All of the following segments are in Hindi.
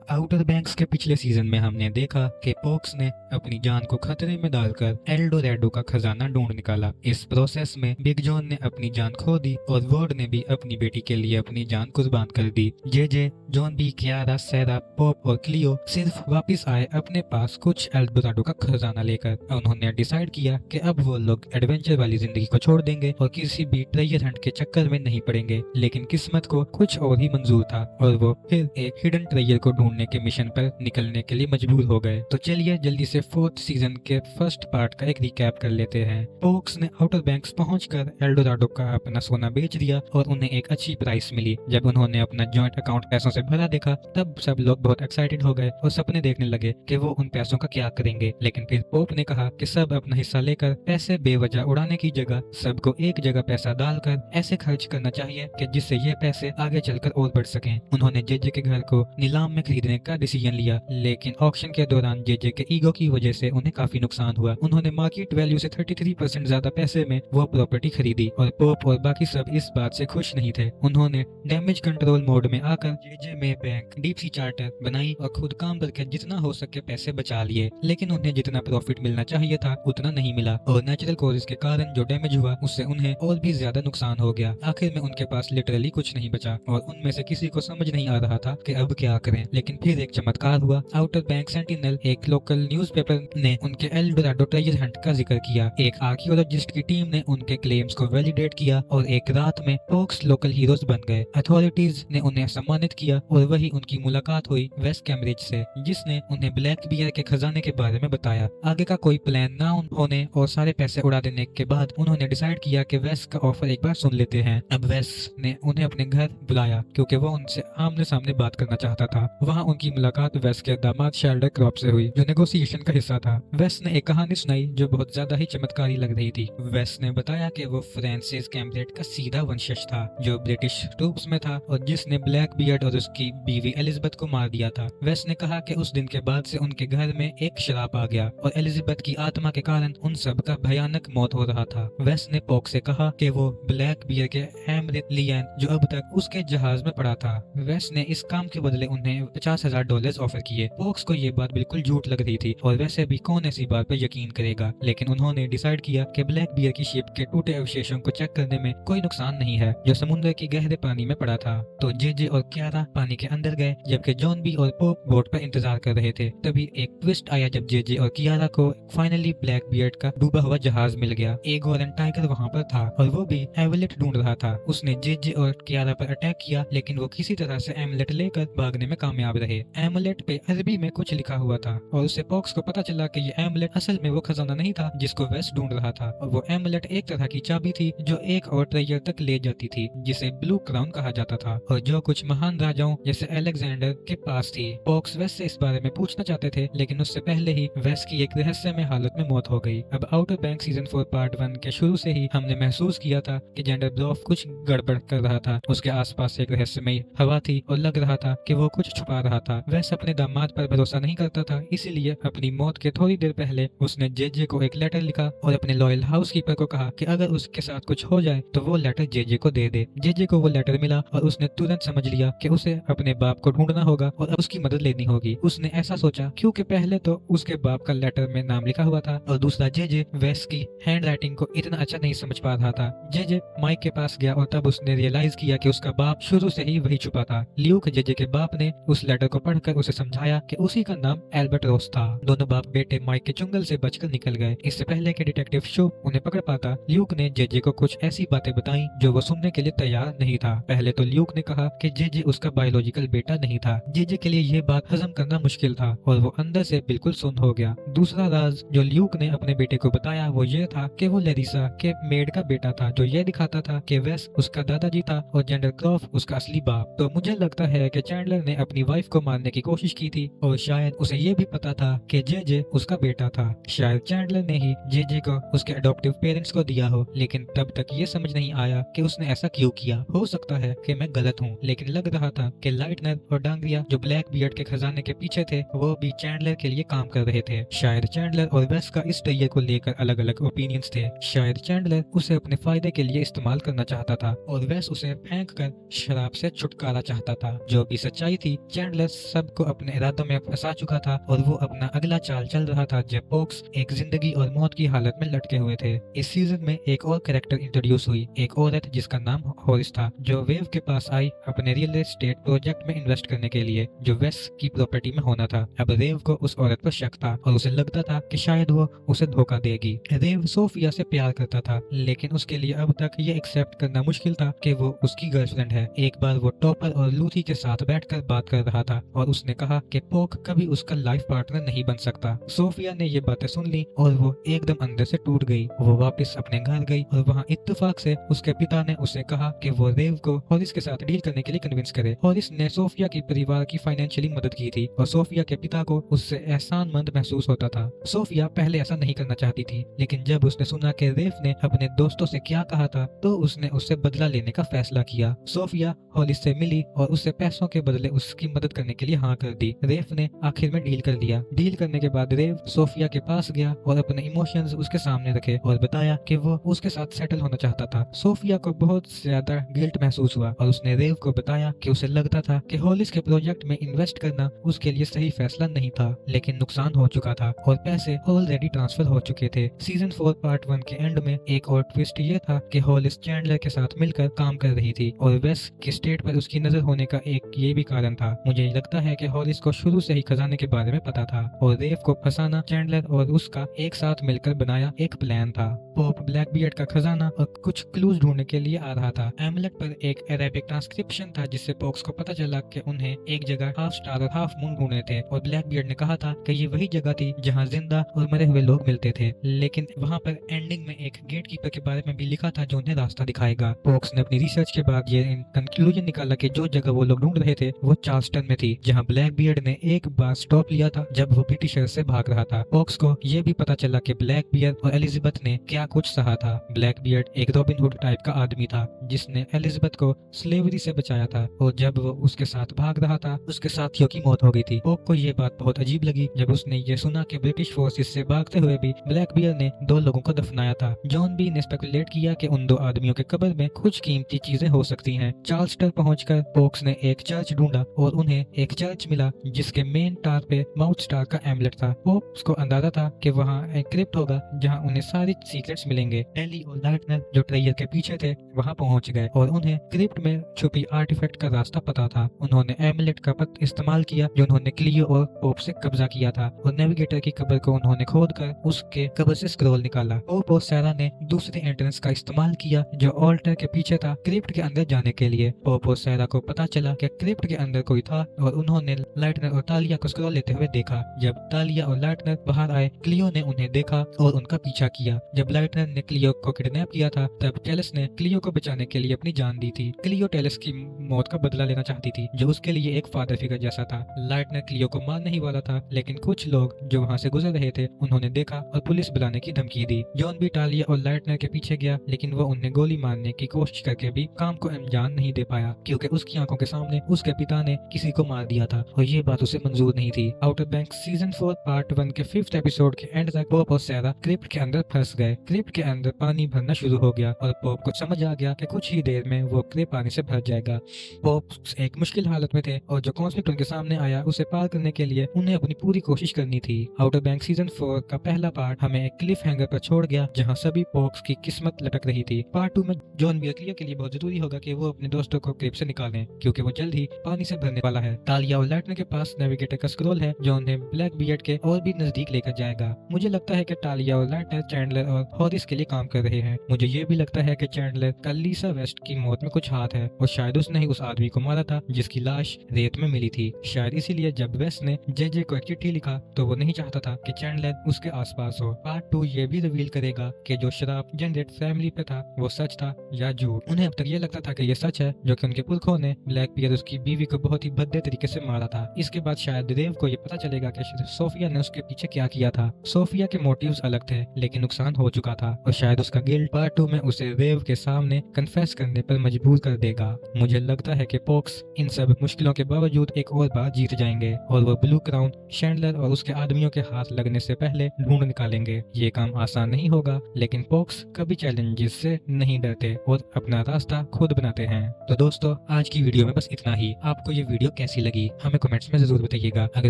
आउटर बैंक्स के पिछले सीजन में हमने देखा कि पोक्स ने अपनी जान को खतरे में डालकर एल्डोरेडो का खजाना ढूंढ निकाला। इस प्रोसेस में बिग जॉन ने अपनी जान खो दी और वॉर्ड ने भी अपनी बेटी के लिए अपनी जान कुर्बान कर दी। जे जॉन बी, कियारा, सैरा, पॉप और क्लियो सिर्फ वापस आए अपने पास कुछ एल्डोरेडो का खजाना लेकर। उन्होंने डिसाइड किया कि अब वो लोग एडवेंचर वाली जिंदगी को छोड़ देंगे और किसी भी ट्रेजर हंट के चक्कर में नहीं पड़ेंगे। लेकिन किस्मत को कुछ और ही मंजूर था और वो फिर एक हिडन ट्रेजर को ढूंढने के मिशन पर निकलने के लिए मजबूर हो गए। तो चलिए जल्दी से फोर्थ सीजन के फर्स्ट पार्ट का एक रिकैप कर लेते हैं। पोक्स ने आउटर बैंक्स पहुंचकर एल्डोराडो का अपना सोना बेच दिया और उन्हें एक अच्छी प्राइस मिली। जब उन्होंने अपना जॉइंट अकाउंट पैसों से भरा देखा तब सब लोग बहुत एक्साइटेड हो गए और सपने देखने लगे कि वो उन पैसों का क्या करेंगे। लेकिन फिर पोप ने कहा कि सब अपना हिस्सा लेकर पैसे बेवजह उड़ाने की जगह सबको एक जगह पैसा डालकर ऐसे खर्च करना चाहिए कि जिससे ये पैसे आगे चलकर और बढ़ सकें। उन्होंने जेजे के घर को नीलाम में खरीदने का डिसीजन लिया, लेकिन ऑक्शन के दौरान जेजे के ईगो की वजह से उन्हें काफी नुकसान हुआ। उन्होंने मार्केट वैल्यू से 33% ज्यादा पैसे में वो प्रॉपर्टी खरीदी और पोप और बाकी सब इस बात से खुश नहीं थे। उन्होंने डैमेज कंट्रोल मोड में आकर जेजे में बैंक डीप सी चार्टर बनाई और खुद काम करके जितना हो सके पैसे बचा लिए। लेकिन उन्हें जितना प्रॉफिट मिलना चाहिए था उतना नहीं मिला और नेचुरल कॉजेज के कारण जो डैमेज हुआ उससे उन्हें और भी ज्यादा नुकसान हो गया। आखिर में उनके पास लिटरली कुछ नहीं बचा और उनमें से किसी को समझ नहीं आ रहा था कि अब क्या करें। लेकिन फिर एक चमत्कार हुआ। आउटर बैंक सेंटिनल, एक लोकल न्यूज़पेपर, ने उनके एल्डोराडो ट्रेजर हंट का जिक्र किया। एक आर्कियोलॉजिस्ट की टीम ने उनके क्लेम्स को वैलिडेट किया और एक रात में पोक्स लोकल हीरोज बन गए। अथॉरिटीज ने उन्हें सम्मानित किया और वही उनकी मुलाकात हुई वेस कैम्ब्रिज से, जिसने उन्हें ब्लैक बियर के खजाने के बारे में बताया। आगे का कोई प्लान ना होने और सारे पैसे उड़ा देने के बाद उन्होंने डिसाइड किया कि वेस का ऑफर एक बार सुन लेते हैं। अब वेस ने उन्हें अपने घर बुलाया क्योंकि वो उनसे आमने सामने बात करना चाहता था। वहाँ उनकी मुलाकात वेस के दामाद शेल्डर क्रॉप से हुई जो नेगोशिएशन का हिस्सा था। वेस ने एक कहानी सुनाई जो बहुत ज्यादा ही चमत्कारी लग रही थी। वेस ने बताया कि वो फ्रांसिस कैम्ब्रेट का सीधा वंशज था जो ब्रिटिश ट्रूप्स में था और जिसने ब्लैक बियर्ड और उसकी बीवी एलिजाबेथ को मार दिया था। वेस ने कहा कि उस दिन के बाद से उनके घर में एक श्राप आ गया और एलिजाबेथ की आत्मा के कारण उन सब का भयानक मौत हो रहा था। वेस ने पोक से कहा कि वो ब्लैक बियर के एमरित लियन जो अब तक उसके जहाज में पड़ा था। वेस ने इस काम के बदले उन्हें $50,000 ऑफर किए। पोक्स को ये बात बिल्कुल झूठ लग रही थी और वैसे भी कौन ऐसी बात पर यकीन करेगा। लेकिन उन्होंने डिसाइड किया कि ब्लैक बियर की शिप के टूटे अवशेषों को चेक करने में कोई नुकसान नहीं है जो समुद्र के गहरे पानी में पड़ा था। तो जेजे और कियारा पानी के अंदर गए जबकि जॉन बी और पोप बोट पर इंतजार कर रहे थे। तभी एक ट्विस्ट आया जब जेजे और कियारा को फाइनली ब्लैक बियर्ड का डूबा हुआ जहाज मिल गया। एक गोल्डन टाइगर वहाँ पर था और वो भी एमलेट ढूंढ रहा था। उसने जेजे और कियारा पर अटैक किया लेकिन वो किसी तरह से एमलेट लेकर भागने में कामयाब रहे। एमलेट पे अरबी में कुछ लिखा हुआ था और उससे पोक्स को पता चला कि ये एमलेट असल में वो खजाना नहीं था जिसको वेस्ट ढूंढ रहा था और वो एमलेट एक तरह की चाबी थी जो एक और ट्रेजर तक ले जाती थी जिसे ब्लू क्राउन कहा जाता था और जो कुछ महान राजाओं जैसे अलेक्जेंडर के पास थी। पोक्स वेस्ट से इस बारे में पूछना चाहते थे लेकिन उससे पहले ही वेस्ट की एक रहस्यमय हालत में मौत हो गई। अब आउटर बैंक सीजन 4 पार्ट 1 के शुरू से ही हमने महसूस किया था कि जेंडर ब्लॉफ कुछ गड़बड़ कर रहा था। उसके आसपास एक रहस्यमय हवा थी और लग रहा था कि वो कुछ छुपा रहा था। वेस्ट अपने दामाद पर भरोसा नहीं करता था, इसीलिए अपनी मौत के थोड़ी देर पहले उसने जेजे को एक लेटर लिखा और अपने लॉयल हाउसकीपर को कहा कि अगर उसके साथ कुछ हो जाए तो वो लेटर जेजे को दे दे। जेजे को वो लेटर मिला और उसने तुरंत समझ लिया कि उसे अपने बाप को ढूंढना होगा और उसकी मदद लेनी होगी। उसने ऐसा सोचा क्योंकि पहले तो उसके बाप का लेटर में नाम लिखा हुआ था और दूसरा जेजे वेस्ट की हैंड राइटिंग को इतना अच्छा नहीं समझ पा रहा था। जेजे माइक के पास गया और तब उसने रियलाइज किया कि उसका बाप शुरू से ही वही छुपा था। ल्यूक, जेजे के बाप, ने उस लेटर को पढ़कर उसे समझाया कि उसी का नाम एल्बर्ट रोस था। दोनों बाप बेटे माइक के चुंगल से बचकर निकल गए। इससे पहले कि डिटेक्टिव शो उन्हें पकड़ पाता, ल्यूक ने जेजे को कुछ ऐसी बातें बताई जो वो सुनने के लिए तैयार नहीं था। पहले तो ल्यूक ने कहा कि जेजे उसका बायोलॉजिकल बेटा नहीं था। जेजे के लिए ये बात हजम करना मुश्किल था और वो अंदर से बिल्कुल सुन्न हो गया। दूसरा राज जो ल्यूक ने अपने बेटे को बताया वो ये था कि वो लेरिसा के मेड का बेटा था जो ये दिखाता था कि वेस उसका दादाजी था और जेंडर क्रॉफ उसका असली बाप। तो मुझे लगता है कि चैंडलर ने अपनी वाइफ को मारने की कोशिश की थी और शायद उसे ये भी पता था कि जेजे उसका बेटा था। शायद चैंडलर ने ही जेजे को उसके अडॉप्टिव पेरेंट्स को दिया हो, लेकिन तब तक ये समझ नहीं आया कि उसने ऐसा क्यों किया। हो सकता है कि मैं गलत हूँ, लेकिन लग रहा था कि लाइटनर और डांगरिया जो ब्लैक बियर्ड के खजाने के पीछे थे वो भी चैंडलर के लिए काम कर रहे थे। शायद चैंडलर और वेस का इस ट्रेजर को लेकर अलग अलग ओपिनियंस थे। शायद चैंडलर उसे अपने फायदे के लिए इस्तेमाल करना चाहता था और वेस उसे फेंक कर शराब से छुटकारा चाहता था। जो भी सच्चाई थी, चैंडलर चैंडलर सबको अपने इरादों में फंसा चुका था और वो अपना अगला चाल चल रहा था जब पोक्स एक जिंदगी और मौत की हालत में लटके हुए थे। इस सीजन में एक और कैरेक्टर इंट्रोड्यूस हुई, एक औरत जिसका नाम हॉरिस था, जो वेव के पास आई अपने रियल एस्टेट प्रोजेक्ट में इन्वेस्ट करने के लिए जो वेस की प्रॉपर्टी में होना था। अब रेव को उस औरत पर शक था और उसे लगता था कि शायद वो उसे धोखा देगी। रेव सोफिया से प्यार करता था, लेकिन उसके लिए अब तक ये एक्सेप्ट करना मुश्किल था कि वो उसकी गर्लफ्रेंड है। एक बार वो टॉपर और लूथी के साथ बैठकर बात कर रहा था और उसने कहा कि पोक कभी उसका लाइफ पार्टनर नहीं बन सकता। सोफिया ने ये बातें सुन ली और वो एकदम अंदर से टूट गई। वो वापस अपने घर गई और वहाँ इत्तेफाक से उसके पिता ने उसे कहा कि वो रेव को हॉरिस के साथ डील करने के लिए कन्विंस करे। हॉरिस ने सोफिया के परिवार की फाइनेंशियली मदद की थी और सोफिया के पिता को उससे एहसानमंद महसूस होता था। सोफिया पहले ऐसा नहीं करना चाहती थी, लेकिन जब उसने सुना कि रेव ने अपने दोस्तों से क्या कहा था तो उसने उससे बदला लेने का फैसला किया। सोफिया हॉरिस से मिली और उससे पैसों के बदले उसकी मदद करने के लिए हाँ कर दी। रेव ने आखिर में डील कर लिया। डील करने के बाद रेव सोफिया के पास गया और अपने इमोशंस उसके सामने रखे और बताया कि वो उसके साथ सेटल होना चाहता था। सोफिया को बहुत ज्यादा गिल्ट महसूस हुआ और उसने रेव को बताया कि उसे लगता था कि हॉलिस के प्रोजेक्ट में इन्वेस्ट करना उसके लिए सही फैसला नहीं था, लेकिन नुकसान हो चुका था और पैसे ऑलरेडी ट्रांसफर हो चुके थे। सीजन 4 पार्ट 1 के एंड में एक और ट्विस्ट ये था कि हॉलिस चैंडलर के साथ मिलकर काम कर रही थी और वेस की स्टेट पर उसकी नजर होने का एक ये भी कारण था। मुझे लगता है कि हॉलिस को शुरू से ही खजाने के बारे में पता था और रेव को फंसाना चैंडलर और उसका एक साथ मिलकर बनाया एक प्लान था। पोप ब्लैकबियर्ड का खजाना और कुछ क्लूज ढूंढने के लिए आ रहा था। एमलेट पर एक अरेबिक ट्रांसक्रिप्शन था जिससे पोक्स को पता चला कि उन्हें एक जगह हाफ स्टार और हाफ मून ढूंढने थे और ब्लैकबियर्ड ने कहा था कि ये वही जगह थी जहां जिंदा और मरे हुए लोग मिलते थे, लेकिन वहां पर एंडिंग में एक गेट कीपर के बारे में भी लिखा था जो उन्हें रास्ता दिखाएगा। पोक्स ने अपनी रिसर्च के बाद ये कंक्लूजन निकाला कि जो जगह वो लोग ढूंढ रहे थे वो चार्ल्सटन में थी, जहां ब्लैकबियर्ड ने एक बार स्टॉप लिया था जब वो ब्रिटिशर से भाग रहा था। पोक्स को ये भी पता चला कि ब्लैकबियर्ड और एलिजाबेथ ने क्या कुछ सहा था। ब्लैकबियर्ड एक रॉबिन हुड टाइप का आदमी था जिसने एलिजाबेथ को स्लेवरी से बचाया था और जब वो उसके साथ भाग रहा था उसके साथियों की मौत हो गई थी। पोक को ये बात बहुत अजीब लगी जब उसने ये सुना कि ब्रिटिश फोर्सेस से भागते हुए भी ब्लैकबियर्ड ने 2 लोगों को दफनाया था। जॉन बी ने स्पेकुलेट किया कि उन 2 आदमियों के कब्र में कुछ कीमती चीजें हो सकती हैं। चार्ल्सटन पहुंचकर पोक्स ने एक चर्च ढूंढा और उन्हें एक चर्च मिला जिसके मेन टार पे माउथ स्टार का एमलेट था। पोक्स को अंदाजा था कि वहाँ एक क्रिप्ट होगा जहाँ उन्हें सारे सीक्रेट्स मिलेंगे। टेली और लाइटनर जो ट्रेयर के पीछे थे वहाँ पहुंच गए और उन्हें क्रिप्ट में छुपी आर्टिफैक्ट का रास्ता पता था। उन्होंने एमलेट का पथ इस्तेमाल किया जो उन्होंने क्लियो और पोप से कब्जा किया था और नेविगेटर की कब्र को उन्होंने खोदकर उसके कब्र से स्क्रॉल निकाला। पोप और सैरा ने दूसरे एंट्रेंस का इस्तेमाल किया जो ऑल्टर के पीछे था क्रिप्ट के अंदर जाने के लिए। पोप और सैरा को पता चला कि क्रिप्ट के अंदर कोई था और उन्होंने लाइटनर और तालिया को स्क्रॉल लेते हुए देखा। जब तालिया और लाइटनर बाहर आए क्लियो ने उन्हें देखा और उनका पीछा किया। जब लाइटनर ने क्लियो को किडनैप किया था तब टेलस ने क्लियो को बचाने के लिए अपनी जान दी थी। क्लियो टेलस की मौत का बदला लेना चाहती थी जो उसके लिए एक फादर फिगर जैसा था। लाइटनर क्लियो को मारने ही वाला था, लेकिन कुछ लोग जो वहाँ से गुजर रहे थे उन्होंने देखा और पुलिस बुलाने की धमकी दी। जॉन भी टालिया और लाइटनर के पीछे गया, लेकिन वो उन्हें गोली मारने की कोशिश करके भी काम को अंजाम नहीं दे पाया क्योंकि उसकी आंखों के सामने उसके पिता ने किसी को मार दिया था और ये बात उसे मंजूर नहीं थी। आउटर बैंक सीजन 4 पार्ट 1 के 5th एपिसोड के एंड तक पोप और सैरा क्रिप्ट के अंदर फंस गए। क्रिप्ट के अंदर पानी भरना शुरू हो गया और पोप को समझ आ गया कि कुछ ही देर में वो क्रिप्ट पानी से भर जाएगा। पोप एक मुश्किल हालत में थे और जो कॉन्फ्लिक्ट उनके सामने आया उसे पार करने के लिए उन्हें अपनी पूरी कोशिश करनी थी। आउटर बैंक सीजन 4 का पहला पार्ट हमें एक क्लिफ हैंगर पर छोड़ गया जहां सभी पोक्स की किस्मत लटक रही थी। पार्ट 2 में जॉन बियर के लिए बहुत जरूरी होगा कि वो अपने दोस्तों को क्रिप्ट से निकालें क्योंकि वो जल्द ही पानी से भरने वाला है। तालिया और लाइटनर के पास नेविगेटर का स्क्रॉल है जो उन्हें ब्लैक बियर्ड के और भी नजदीक लेकर जाएगा। मुझे लगता है कि तालिया और लाइटनर चैंडलर और हॉरिस के लिए काम कर रहे हैं। मुझे ये भी लगता है कि चैंडलर का लीसा वेस्ट की मौत में कुछ हाथ है और शायद उसने ही उस आदमी को मारा था जिसकी लाश रेत में मिली थी। शायद इसीलिए जब वेस्ट ने जेजे को एक चिट्ठी लिखा तो वो नहीं चाहता था कि चैंडलर उसके आसपास हो। पार्ट 2 ये भी रिवील करेगा कि जो शराब जनरेट फैमिली पे था वो सच था या झूठ। उन्हें अब तक ये लगता था कि ये सच है जो कि उनके पुरखों ने ब्लैक बियर उसकी बीवी को बहुत ही भद्दे तरीके से मारा था। इसके बाद शायद रेव को ये पता चलेगा कि सोफिया ने उसके पीछे क्या किया था। सोफिया के मोटिव्स अलग थे लेकिन नुकसान हो चुका था और शायद उसका गिल्ट पार्ट 2 में उसे रेव के सामने कन्फेस करने पर मजबूर कर देगा। मुझे लगता है कि पोक्स इन सब मुश्किलों के बावजूद एक और बार जीत जाएंगे और वो ब्लू क्राउन शैंडलर और उसके आदमियों के हाथ लगने से पहले ढूंढ निकालेंगे। ये काम आसान नहीं होगा लेकिन पोक्स कभी चैलेंजेस से नहीं डरते और अपना रास्ता खुद बनाते हैं। तो दोस्तों आज की वीडियो में बस इतना ही। आपको ये वीडियो कैसी कैसी लगी हमें कमेंट्स में जरूर बताइएगा। अगर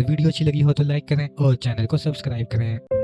वीडियो अच्छी लगी हो तो लाइक करें और चैनल को सब्सक्राइब करें।